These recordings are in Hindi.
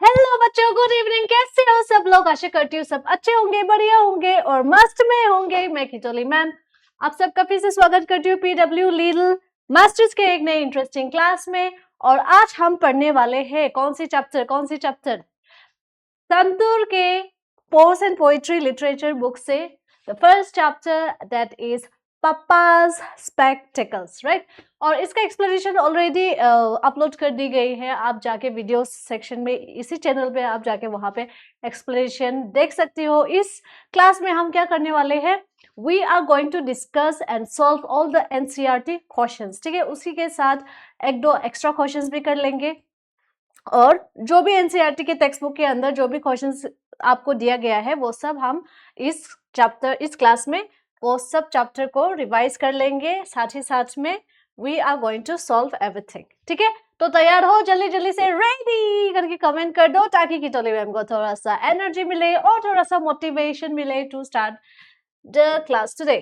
हेलो बच्चों, गुड इवनिंग। कैसे हो सब लोग? आशा करती हूँ सब अच्छे होंगे, बढ़िया होंगे और मस्त में होंगे। मैं खिचोली मैम आप सबका फिर से स्वागत करती हूँ पीडब्ल्यू लिटिल मास्टर्स के एक नए इंटरेस्टिंग क्लास में। और आज हम पढ़ने वाले हैं कौन सी चैप्टर? संतूर के poems and poetry literature book से the first chapter that is papa's spectacles, right. और इसका एक्सप्लेनेशन ऑलरेडी अपलोड कर दी गई है। आप जाके वीडियो सेक्शन में इसी चैनल पे आप जाके वहां पे एक्सप्लेनेशन देख सकती हो। इस क्लास में हम क्या करने वाले हैं, we are going to discuss and solve all the NCERT questions, ठीक है। उसी के साथ एक दो एक्स्ट्रा क्वेश्चंस भी कर लेंगे और जो भी एनसीईआरटी के टेक्स्ट बुक के अंदर जो भी क्वेश्चंस आपको दिया गया है वो सब हम इस क्लास में वो सब चैप्टर को रिवाइज कर लेंगे। साथ ही साथ में we are going to solve everything, ठीक है। तो तैयार हो? जल्दी जल्दी से रेडी करके कमेंट कर दो ताकि किटोली मैम को थोड़ा सा एनर्जी मिले और थोड़ा सा मोटिवेशन मिले to start the class today.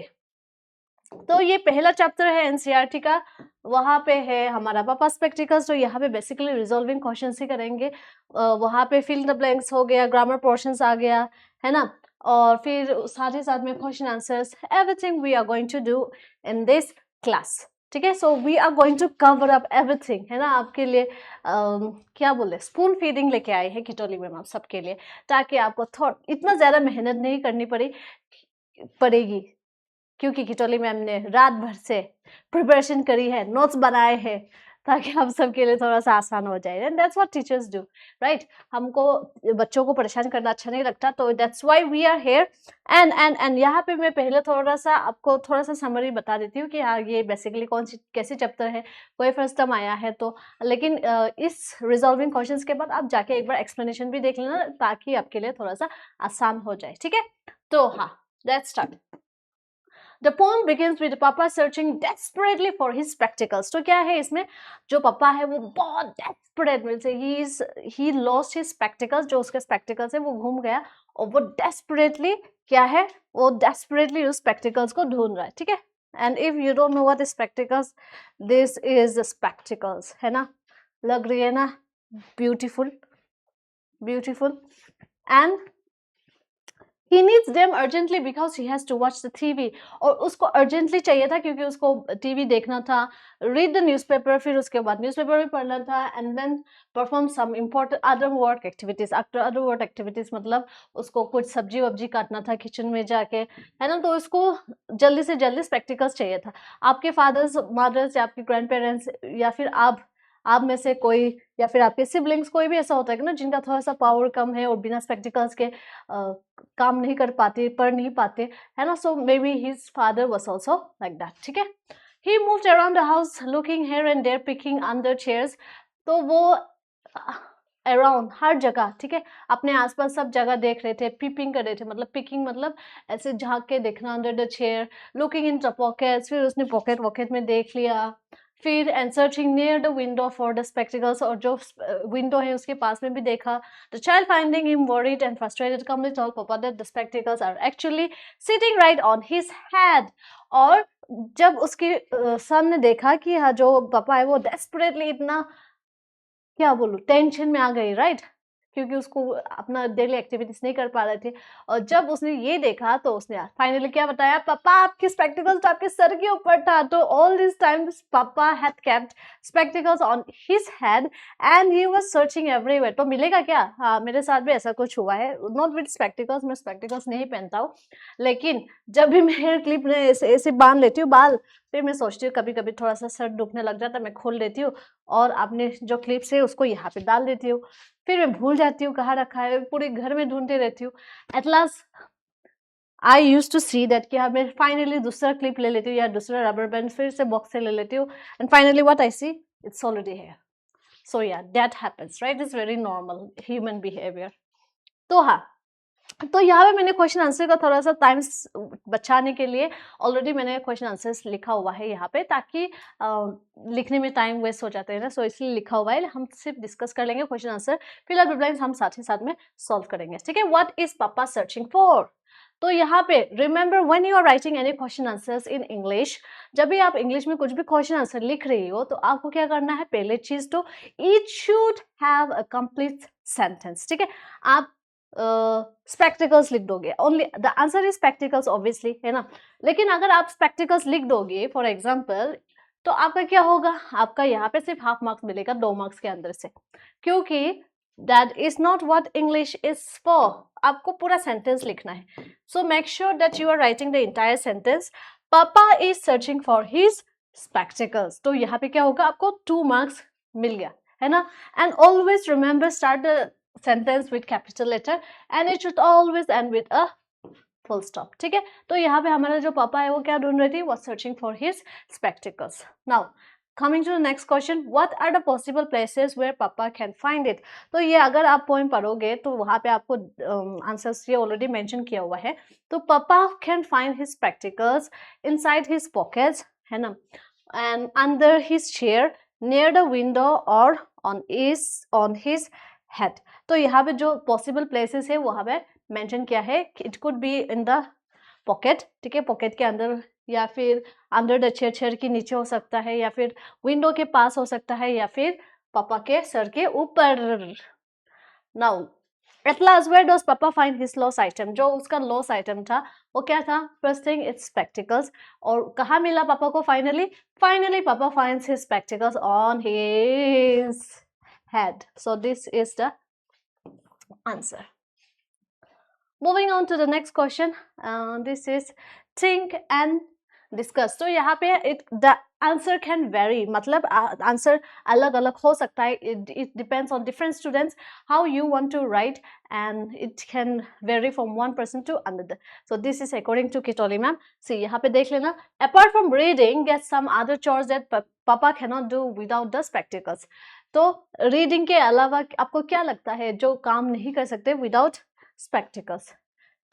तो ये पहला चैप्टर है एनसीईआरटी का, वहां पे है हमारा पापा स्पेक्टिकल्स। तो यहाँ पे बेसिकली रिजॉल्विंग क्वेश्चंस ही करेंगे। वहां पे फिल द ब्लैंक्स हो गया, ग्रामर पोर्शंस आ गया, है ना। और फिर साथ ही साथ में question answers, everything we are going to do in this class, ठीक है। So we are going to cover up everything, है ना। आपके लिए क्या बोले, स्पून फीडिंग लेके आए हैं किटोली मैम आप सबके लिए, ताकि आपको इतना ज्यादा मेहनत नहीं करनी पड़ेगी, क्योंकि किटोली मैम ने रात भर से प्रिपरेशन करी है, नोट्स बनाए हैं, ताकि हम सबके लिए थोड़ा सा आसान हो जाए। And that's what teachers do, right. हमको बच्चों को परेशान करना अच्छा नहीं लगता, तो that's why we are here. And यहाँ पे मैं पहले थोड़ा सा आपको थोड़ा सा समरी बता देती हूँ कि हाँ ये बेसिकली कैसी चैप्टर है, कोई फर्स्ट टाइम आया है तो। लेकिन इस रिजॉल्विंग क्वेश्चंस के बाद आप जाके एक बार एक्सप्लेनेशन भी देख लेना ताकि आपके लिए थोड़ा सा आसान हो जाए, ठीक है। तो हाँ, let's start. The poem begins with Papa searching desperately for his spectacles. तो क्या है इसमें, जो पापा है वो बहुत desperate मीन से he lost his spectacles, जो उसके spectacles है वो घूम गया और वो desperately क्या है, वो desperately उस spectacles को ढूंढ रहा है, ठीक है। And if you don't know what is spectacles, this is the spectacles, है ना। लग रही है ना beautiful, beautiful and he needs them urgently because he has to watch the TV. और उसको urgently चाहिए था क्योंकि उसको टीवी देखना था, read the newspaper, फिर उसके बाद न्यूज़पेपर भी पढ़ना था, and then perform some important other work activities. After other work activities मतलब उसको कुछ सब्जी वब्जी काटना था किचन में जाके, है ना। तो उसको जल्दी से जल्दी स्पेक्टिकल्स चाहिए था। आपके फादर्स मदर्स या आपके ग्रैंड पेरेंट्स या फिर आप में से कोई या फिर आपके सिबलिंग्स कोई भी ऐसा होता है ना जिनका थोड़ा सा पावर कम है और बिना स्पेक्टिकल्स के काम नहीं कर पाते, पढ़ नहीं पाते, है ना। So may be his father was also like that, ठीक है। He moved around the house looking here and there, picking under chairs. तो वो अराउंड हर जगह, ठीक है, अपने आसपास सब जगह देख रहे थे, पीपिंग कर रहे थे, मतलब पिकिंग मतलब ऐसे झांक के देखना, under the chair, looking in the pockets, फिर उसने पॉकेट वॉकेट में देख लिया, फिर and searching near the window for the spectacles, और जो विंडो है उसके पास में भी देखा। The child finding him worried and frustrated calmly told Papa that the spectacles are actually sitting right on his head. और जब उसके सन ने देखा कि हाँ जो पापा है वो डेस्परेटली इतना क्या बोलूं टेंशन में आ गई, राइट, क्योंकि उसको अपना डेली एक्टिविटीज नहीं कर पा रहे थे। और जब उसने ये देखा तो उसने फाइनली क्या बताया, पापा आपके स्पेक्टिकल्स तो आपके सर के ऊपर था। तो ऑल दिस टाइम पापा had kept spectacles on his head and he was searching everywhere. तो मिलेगा क्या? हाँ, मेरे साथ भी ऐसा कुछ हुआ है, नॉट विद स्पेक्टिकल्स, मैं स्पेक्टिकल्स नहीं पहनता हूँ, लेकिन जब भी मैं हेयर क्लिप में ऐसे बांध लेती हूँ बाल, फिर मैं सोचती हूँ कभी कभी थोड़ा सा सर दुखने लग जाता है, मैं खोल देती हूँ और अपने जो क्लिप्स है उसको यहाँ पे डाल देती हूँ। फिर मैं भूल जाती हूँ कहाँ रखा है, पूरे घर में ढूंढती रहती हूँ। At last I use to see that कि हाँ मैं फाइनली दूसरा क्लिप ले लेती हूँ या दूसरा रबर बैंड फिर से बॉक्स से ले लेती हूँ, and finally what I see, it's already here. So yeah that happens, right, it's very normal human behaviour. तो हाँ, तो यहाँ पे मैंने क्वेश्चन आंसर का थोड़ा सा टाइम बचाने के लिए ऑलरेडी मैंने क्वेश्चन आंसर्स लिखा हुआ है यहाँ पे, ताकि लिखने में टाइम वेस्ट हो जाता है ना, सो इसलिए लिखा हुआ है। हम सिर्फ डिस्कस कर लेंगे क्वेश्चन आंसर, फिलहाल ब्लैंक्स हम साथ ही साथ में सॉल्व करेंगे, ठीक है। What is papa searching for? तो यहाँ पे remember when you are writing any question answers in English, जब भी आप इंग्लिश में कुछ भी क्वेश्चन आंसर लिख रही हो तो आपको क्या करना है, पहले चीज तो it should have a complete sentence, ठीक है। आप स्पेक्टिकल्स लिख दोगे, only the answer is spectacles obviously, है ना। लेकिन अगर आप स्पेक्टिकल्स लिख दोगे फॉर एग्जाम्पल, तो आपका क्या होगा, आपका यहाँ पे सिर्फ हाफ मार्क्स मिलेगा 2 मार्क्स के अंदर से, क्योंकि that is not what English is for. आपको पूरा सेंटेंस लिखना है। So make sure that you are writing the entire sentence. Papa is searching for his spectacles, तो यहाँ पे क्या होगा, आपको 2 मार्क्स मिल गया, है ना। And always remember start the sentence with capital letter and it should always end with a full stop, ठीक है। तो यहाँ पे हमारा जो पापा है वो क्या ढूंढ रही थी, was searching for his spectacles. Now coming to the next question, what are the possible places where papa can find it? तो ये अगर आप पोएम पढ़ोगे तो वहाँ पे आपको आंसर्स ये ऑलरेडी मेंशन किया हुआ है। तो पापा can find his spectacles inside his pockets, है ना, and under his chair, near the window और ऑन हिज हेड। तो यहाँ पे जो पॉसिबल प्लेसेस है वहाँ पे मेंशन किया है, it could be in the pocket, ठीक है, पॉकेट के अंदर, या फिर अंडर द चेयर, चेयर के नीचे हो सकता है, या फिर विंडो के पास हो सकता है, या फिर पापा के सर के ऊपर। Now at last where does papa find his lost item, जो उसका लॉस्ट आइटम था वो क्या था, फर्स्ट थिंग इट्स स्पेक्टिकल्स। और कहाँ मिला पापा को फाइनली पापा finds his spectacles on his head. So this is the answer. Moving on to the next question, this is think and discuss. तो यहाँ पे the answer can vary, मतलब answer अलग अलग हो सकता है. It depends on different students how you want to write, and it can vary from one person to another. So this is according to Kitoli ma'am. See यहाँ पे देख लेना. Apart from reading, get some other chores that papa cannot do without the spectacles. तो reading के अलावा आपको क्या लगता है जो काम नहीं कर सकते without spectacles?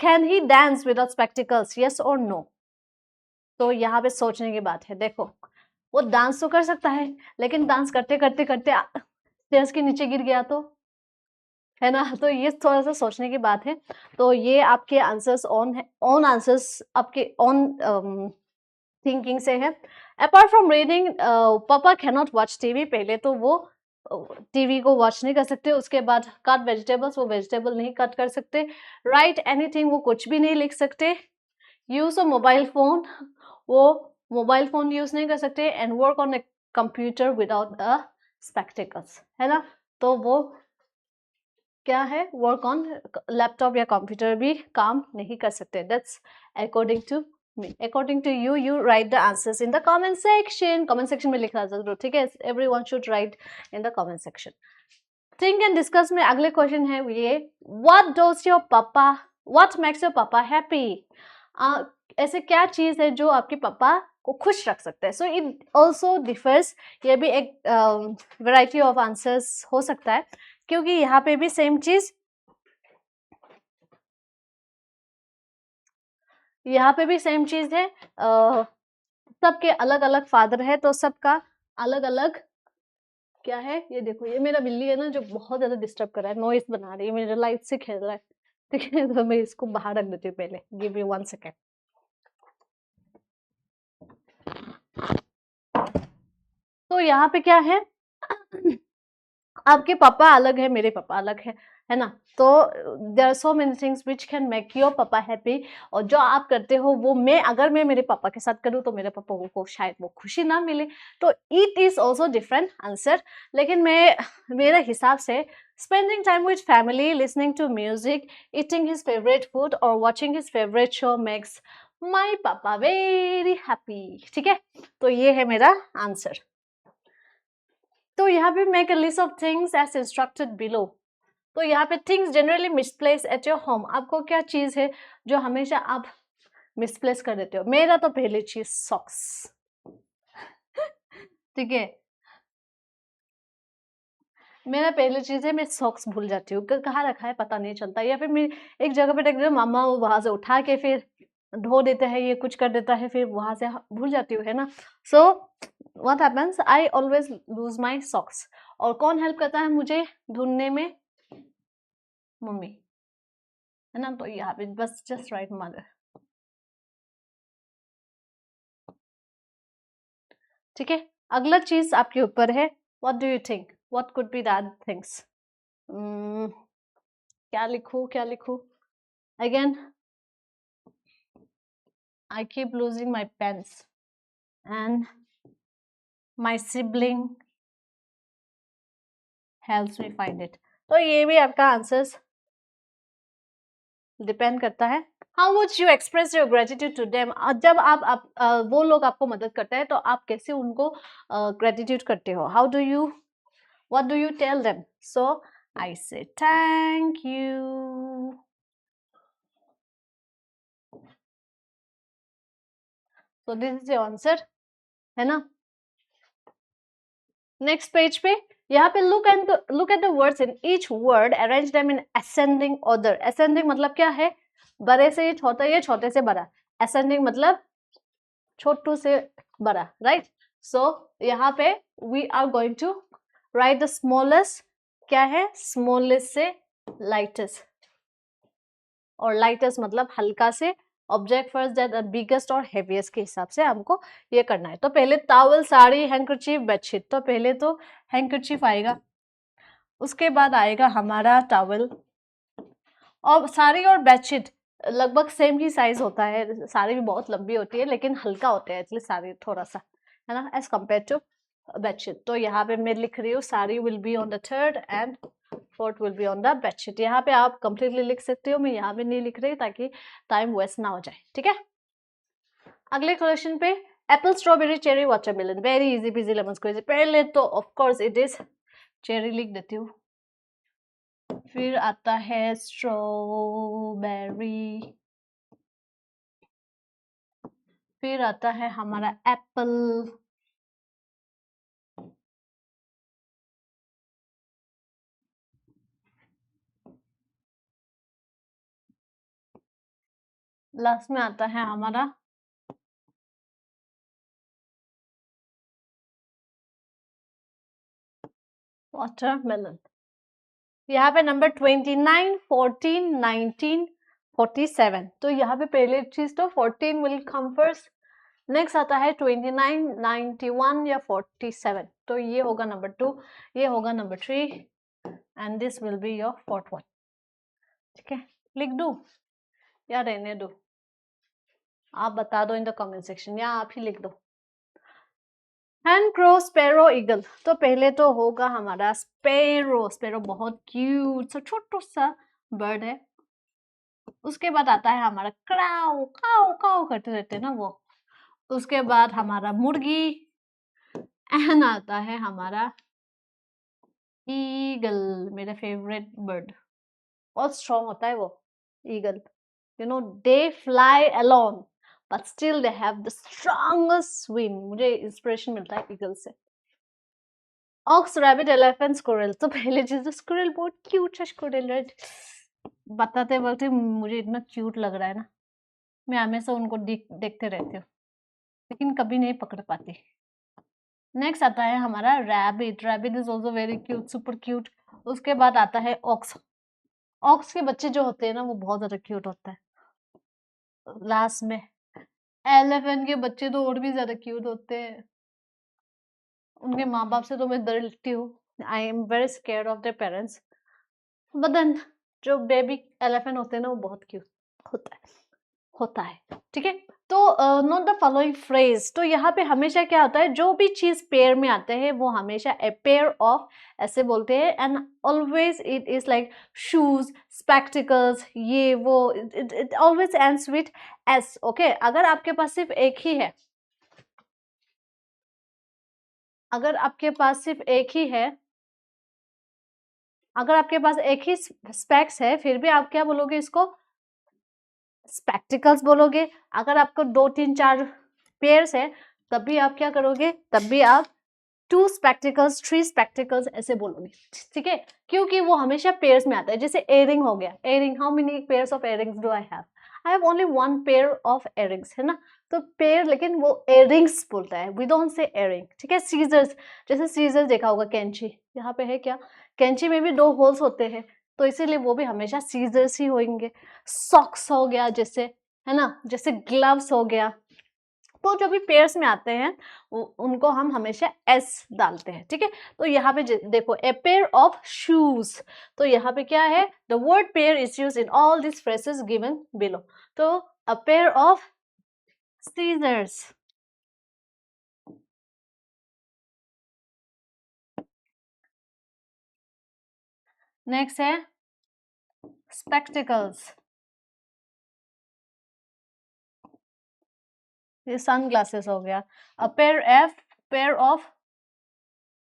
Can he dance without spectacles? Yes or no? तो यहाँ पे सोचने की बात है. देखो वो डांस तो कर सकता है, लेकिन डांस करते करते करते स्टेयर्स के नीचे गिर गया तो, है ना. तो ये थोड़ा सा सोचने की बात है. तो ये आपके आंसर्स ऑन आंसर्स आपके ऑन थिंकिंग से है. अपार्ट फ्रॉम रीडिंग, पापा कैनॉट वॉच टीवी. पहले तो वो टीवी को वॉच नहीं कर सकते. उसके बाद कट वेजिटेबल्स, वो वेजिटेबल नहीं कट कर सकते. राइट एनीथिंग, वो कुछ भी नहीं लिख सकते. यूज अ मोबाइल फोन, वो मोबाइल फोन यूज नहीं कर सकते. And work on a computer without a spectacles, है ना. तो वो क्या है, वर्क ऑन लैपटॉप या कंप्यूटर भी काम नहीं कर सकते. That's according to me. According to you, you write the answers in the comment section. Comment section में लिखना जरूर, ठीक है. Everyone should write in the comment section. Think and discuss में अगले क्वेश्चन है ये, what makes your papa happy? ऐसे क्या चीज है जो आपके पापा को खुश रख सकता है. So it also differs. ये भी एक वेराइटी ऑफ आंसर्स हो सकता है, क्योंकि यहाँ पे भी सेम चीज, यहाँ पे भी सेम चीज है. सबके अलग अलग फादर है, तो सबका अलग अलग क्या है. ये देखो, ये मेरा बिल्ली है ना, जो बहुत ज्यादा डिस्टर्ब कर रहा है, नॉइस बना रही है, मेरे लाइट से खेल रहा है, ठीक है. तो मैं इसको बाहर रख देती हूँ पहले. Give me 1 second. तो यहाँ पे क्या है, आपके पापा अलग है, मेरे पापा अलग है ना. तो there are so many things which can make your papa happy. और जो आप करते हो वो अगर मैं मेरे पापा के साथ करूँ तो मेरे पापा को शायद वो खुशी ना मिले. तो it is also different answer. लेकिन मेरे हिसाब से spending time with family, listening to music, eating his favourite food और watching his favourite show makes my papa very happy. ठीक है, तो ये है मेरा आंसर. तो यहाँ पे make a list of things as instructed below. तो यहाँ पे things generally misplace at your home. आपको क्या चीज है जो हमेशा आप मिसप्लेस कर देते हो. मेरा तो पहली चीज सॉक्स. ठीक है, मेरा पहली चीज है, मैं सॉक्स भूल जाती हूँ, कहाँ रखा है पता नहीं चलता. या फिर मैं एक जगह पे रख देती हूँ, मामा वहां से उठा के फिर धो देता है, ये कुछ कर देता है, फिर वहां से भूल जाती हूँ, है ना. So what happens, I always lose my socks. और कौन हेल्प करता है मुझे ढूंढने में, मम्मी, है ना. तो यहाँ पे बस जस्ट राइट मदर. ठीक है, अगला चीज आपके ऊपर है. What do you think, what could be that things. क्या लिखूं again, I keep losing my pens and my sibling helps me find it. तो ये भी आपका आंसर्स डिपेंड करता है. How much you express your gratitude to them. जब आप वो लोग आपको मदद करते हैं तो आप कैसे उनको ग्रेटिट्यूड करते हो. How do you, what do you tell them. So I say thank you. So this is your answer, है ना. नेक्स्ट पेज पे यहाँ पे look at the words in each word, arrange them in ascending order. Ascending मतलब क्या है, बड़े से छोटा या छोटे से बड़ा. असेंडिंग मतलब छोटू से बड़ा, राइट. सो यहाँ पे we are going to write the smallest. क्या है, स्मॉलेस्ट से लाइटेस्ट, और लाइटेस्ट मतलब हल्का से. ऑब्जेक्ट फर्स्ट दैट बिगेस्ट और हेवीएस्ट के हिसाब से हमको ये करना है. तो पहले टॉवल, साड़ी, हैंकरचीफ, बेडशीट. तो पहले तो हैंकरचीफ आएगा, उसके बाद आएगा हमारा टॉवल. और साड़ी और बेडशीट लगभग सेम ही साइज होता है. साड़ी भी बहुत लंबी होती है लेकिन हल्का होता है इसलिए साड़ी थोड़ा सा, है ना, एज कम्पेयर टू बेडशीट. तो यहाँ पे मैं लिख रही हूँ sari will be on the third and fourth will be on the bedsheet. यहाँ पे आप कंप्लीटली लिख सकते हो, मैं यहाँ पे नहीं लिख रही ताकि टाइम वेस्ट ना हो जाए. ठीक है. अगले क्वेश्चन पे Apple, strawberry, cherry, watermelon. Very easy peasy lemon squeezy. पहले तो of course it is cherry, लिख देती हूँ. फिर आता है स्ट्रॉबेरी, फिर आता है हमारा एप्पल, लास्ट में आता है हमारा वाटरमेलन. यहाँ पे नंबर 29, 14, 19, 47. तो यहाँ पे पहले चीज तो 14 विल कम फर्स्ट. नेक्स्ट आता है 29, 91 या 47. तो ये होगा नंबर 2, ये होगा number 3 and this will be your fourth one. ठीक है. लिख दूं या रहने दो, आप बता दो इन द कमेंट सेक्शन, या आप ही लिख दो. हैन, क्रो, स्पैरो, ईगल. तो पहले तो होगा हमारा स्पैरो. स्पैरो बहुत क्यूट सा छोटा सा बर्ड है. उसके बाद आता है हमारा क्राउ, काउ काउ करते रहते हैं ना वो. उसके बाद हमारा मुर्गी, एंड आता है हमारा ईगल, मेरा फेवरेट बर्ड. बहुत स्ट्रॉन्ग होता है वो eagle. You know they fly alone but still they have the strongest swim. मुझे इंस्पिरेशन मिलता है ईगल से. Ox, rabbit, elephant, squirrel. तो पहले चीज स्क्विरल बहुत क्यूट है. स्क्विरल राइट, बताते बोलते मुझे इतना क्यूट लग रहा है ना, मैं हमेशा उनको देखते रहती हूँ लेकिन कभी नहीं पकड़ पाती. नेक्स्ट आता है हमारा rabbit. Rabbit is also very cute, super cute. उसके बाद आता है ऑक्स. ऑक्स के बच्चे जो होते हैं ना वो बहुत ज्यादा क्यूट होता है. लास्ट में एलिफेंट के बच्चे तो और भी ज्यादा क्यूट होते हैं. उनके माँ बाप से तो मैं डरती हूँ. I am very scared of their parents. But then जो बेबी एलिफेंट होते हैं ना वो बहुत क्यूट होता है. ठीक है. तो नोट द फॉलोइंग फ्रेज. तो यहाँ पे हमेशा क्या होता है, जो भी चीज पेयर में आते हैं वो हमेशा ए पेयर ऑफ ऐसे बोलते हैं. And always it is like shoes, spectacles, ये वो. It always ends with S. Okay. अगर आपके पास सिर्फ एक ही है, अगर आपके पास सिर्फ एक ही है, अगर आपके पास एक ही स्पेक्स है, फिर भी आप क्या बोलोगे, इसको स्पेक्टिकल्स बोलोगे. अगर आपको 2, 3, 4 पेयर्स है तब भी आप क्या करोगे, तब भी आप 2 स्पेक्टिकल्स, 3 स्पेक्टिकल्स ऐसे बोलोगे. ठीक है. क्योंकि वो हमेशा पेयर्स में आता है. जैसे एयरिंग हो गया. Earring, how many pairs of earrings do I have? I have only 1 pair of earrings, है ना. तो पेयर, लेकिन वो एयरिंग्स बोलता है, वी डोंट से एयरिंग. ठीक है. सीजर्स, जैसे सीजर्स देखा होगा, कैंची. यहाँ पे है क्या, कैंची में भी 2 होल्स होते हैं तो इसीलिए वो भी हमेशा सीजर्स ही होंगे. सॉक्स हो गया जैसे, है ना, जैसे ग्लव्स हो गया. तो जब भी पेयर्स में आते हैं उनको हम हमेशा एस डालते हैं, ठीक है। तो यहाँ पे देखो ए पेयर ऑफ शूज, तो यहाँ पे क्या है, the word pair is used in all this phrases given below. तो a pair of scissors, next है स्पेक्टिकल्स, ये सन ग्लासेस हो गया। A pair of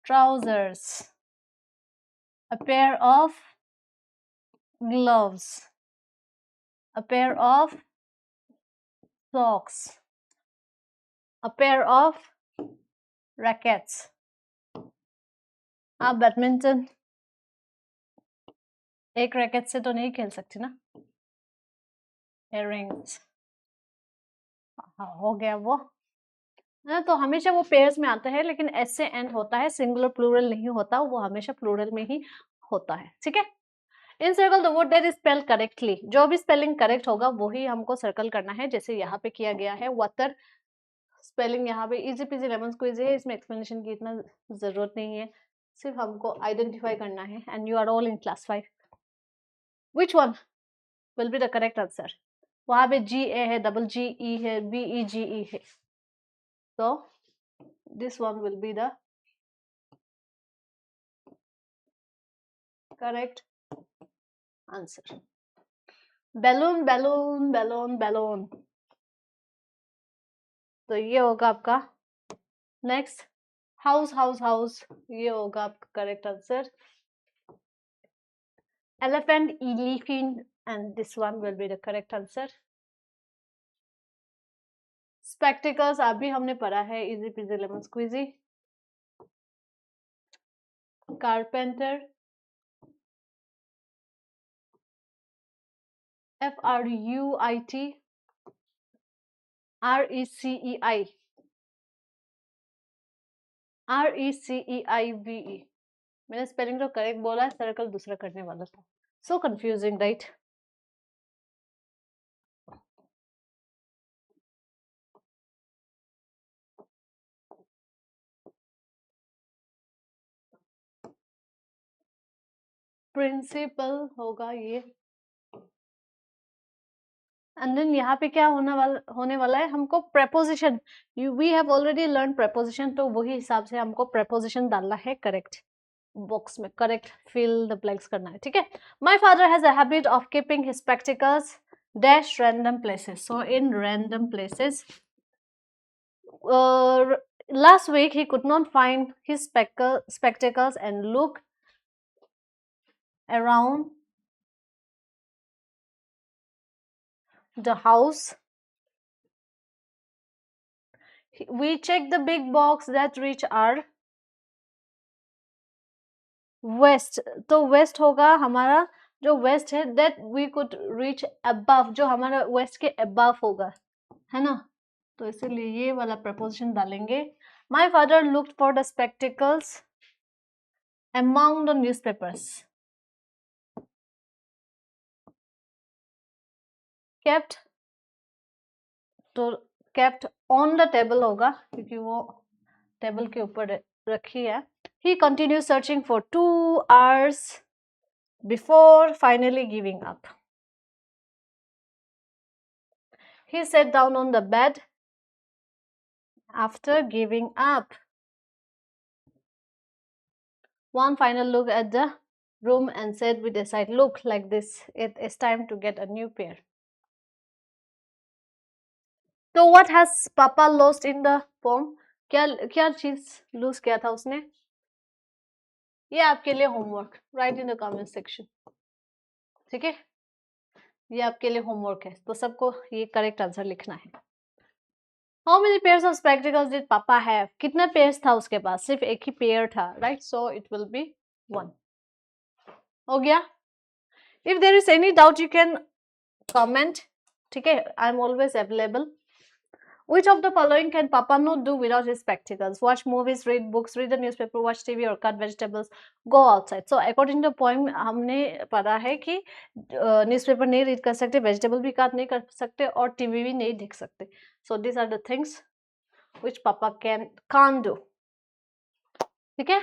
trousers, a pair of gloves, a pair of socks, a pair of rackets. आप बैडमिंटन एक रैकेट से तो नहीं खेल सकती ना। इयररिंग्स, हाँ हो गया वो ना। तो हमेशा वो पेयर्स में आते हैं, लेकिन एस से एंड होता है, सिंगुलर प्लूरल नहीं होता, वो हमेशा प्लूरल में ही होता है, ठीक है। In circle the word that is spell correctly, जो भी स्पेलिंग करेक्ट होगा वही हमको सर्कल करना है, जैसे यहाँ पे किया गया है। वाटर स्पेलिंग यहाँ पे इजी पीजी लेमन स्क्वीज है, इसमें एक्सप्लेनेशन की इतना जरूरत नहीं है, सिर्फ हमको आइडेंटिफाई करना है। And you are all in class 5। Which one will be the correct answer? वहां पे जी ए है, डबल जी ई है, बी ई जी ई है, तो this one will be the correct answer. Balloon balloon balloon balloon, तो ये होगा आपका नेक्स्ट। हाउस हाउस हाउस, ये होगा आपका correct answer. Elephant, elephant, and this one will be the correct answer. Spectacles अभी हमने पढ़ा है, easy peasy lemon squeezy. Carpenter, Fruit, Recei, Receive. मैंने स्पेलिंग तो करेक्ट बोला, सर्कल दूसरा करने वाला था। So confusing, right? प्रिंसिपल होगा ये। एंड देन यहाँ पे क्या होने वाला है, हमको preposition, we have already learn preposition, तो वही हिसाब से हमको प्रेपोजिशन डालना है करेक्ट बॉक्स में, करेक्ट फिल द ब्लैंक्स करना है, ठीक है। My father has a habit of keeping his spectacles dash random places, so in random places. Last week he could not find his spectacles and looked around the house. We checked the big box that reached our west, तो west होगा हमारा जो west है, that we could reach above, जो हमारा west के above होगा, है ना। तो इसीलिए ये वाला प्रपोजिशन डालेंगे। My father looked for the spectacles among the newspapers. Kept, तो kept on the table होगा, क्योंकि वो टेबल के ऊपर रखी है। He continued searching for 2 hours before finally giving up. He sat down on the bed after giving up. One final look at the room and said with a sigh, look like this, it is time to get a new pair. So what has Papa lost in the poem? क्या चीज लूज किया था उसने? ये आपके लिए homework, right in the comment section, ठीक है। ये आपके लिए होमवर्क है, तो सबको ये करेक्ट आंसर लिखना है। How many pairs of spectacles did Papa have? कितने पेयर्स था उसके पास? सिर्फ एक ही पेयर था, right. So it will be 1। हो गया। If there is any doubt you can comment, ठीक है। I am always available. Which of the following can Papa not do without his spectacles? Watch movies, read books, read the newspaper, watch TV or cut vegetables, go outside. So according to the poem हमने पढ़ा है कि न्यूज़पेपर नहीं रीड कर सकते, वेजिटेबल भी काट नहीं कर सकते और टीवी भी नहीं देख सकते. So these are the things which Papa can't do. Okay,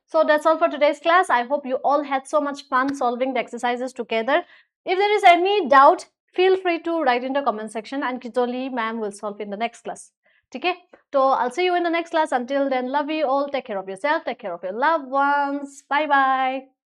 so that's all for today's class. I hope you all had so much fun solving the exercises together. If there is any doubt, feel free to write in the comment section and Kitoli ma'am will solve in the next class. Okay, so I'll see you in the next class. Until then, love you all. Take care of yourself. Take care of your loved ones. Bye bye.